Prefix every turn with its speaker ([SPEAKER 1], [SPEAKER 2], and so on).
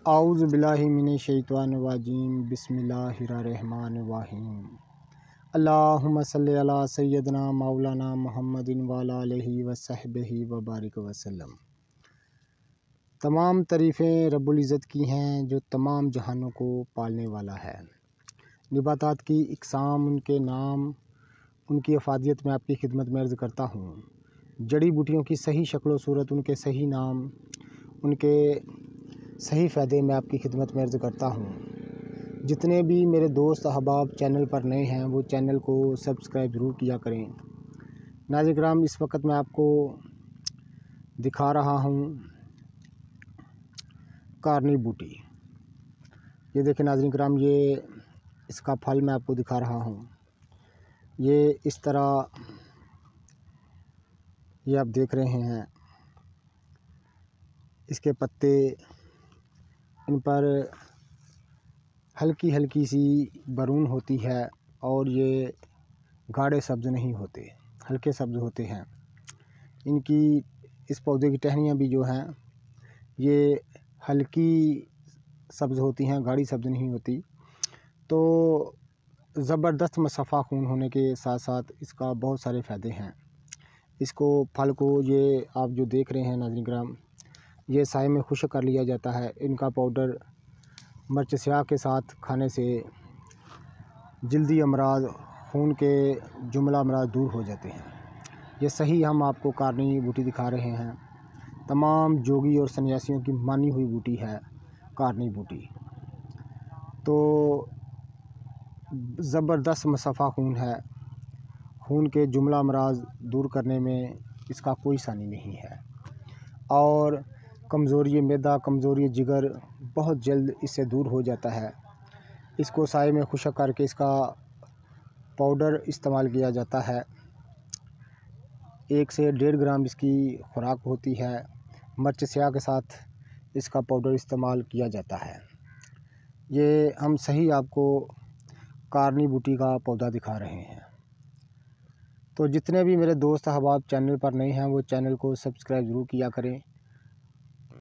[SPEAKER 1] आऊज़ु बिल्लाहि मिनश्शैतानिर्रजीम बिस्मिल्लाहिर्रहमानिर्रहीम। अल्लाहुम्मा सल्लि अला सय्यदना मौलाना मुहम्मदिन व अला आलिहि व सहबिहि व बारिक वसल्लम। तमाम तारीफ़ें रब्बुल इज़्ज़त की हैं जो तमाम जहानों को पालने वाला है। निबातात की इक़साम, उनके नाम, उनकी अफ़ादियत में आपकी खिदमत में अर्ज़ करता हूँ। जड़ी बूटियों की सही शक्ल व सूरत, उनके सही नाम, उनके सही फ़ायदे में आपकी खिदमत में अर्ज़ करता हूँ। जितने भी मेरे दोस्त अहबाब चैनल पर नए हैं वो चैनल को सब्सक्राइब ज़रूर किया करें। नाज़रीन किराम, इस वक्त मैं आपको दिखा रहा हूँ कारनी बूटी। ये देखें नाज़रीन किराम, ये इसका फल मैं आपको दिखा रहा हूँ। ये इस तरह ये आप देख रहे हैं, इसके पत्ते, इन पर हल्की हल्की सी बरून होती है और ये गाढ़े सब्ज़ नहीं होते, हल्के सब्ज़ होते हैं। इनकी इस पौधे की टहनियाँ भी जो हैं ये हल्की सब्ज़ होती हैं, गाढ़ी सब्ज़ नहीं होती। तो ज़बरदस्त मसफ़ा खून होने के साथ साथ इसका बहुत सारे फ़ायदे हैं। इसको फल को ये आप जो देख रहे हैं नाज़रीन किराम, ये साए में खुश्क कर लिया जाता है। इनका पाउडर मिर्च स्याह के साथ खाने से जल्दी अमराज, खून के जुमला अमराज दूर हो जाते हैं। ये सही हम आपको कारनी बूटी दिखा रहे हैं। तमाम जोगी और सन्यासियों की मानी हुई बूटी है कारनी बूटी। तो ज़बरदस्त मसफ़ा खून है। खून के जुमला अमराज दूर करने में इसका कोई सानी नहीं है। और कमज़ोरी मैदा, कमज़ोरी जिगर बहुत जल्द इससे दूर हो जाता है। इसको साए में खुश्क करके इसका पाउडर इस्तेमाल किया जाता है। 1 से 1.5 ग्राम इसकी खुराक होती है। मिर्च स्याह के साथ इसका पाउडर इस्तेमाल किया जाता है। ये हम सही आपको कारनी बूटी का पौधा दिखा रहे हैं। तो जितने भी मेरे दोस्त अहबाब चैनल पर नए हैं वो चैनल को सब्सक्राइब ज़रूर किया करें।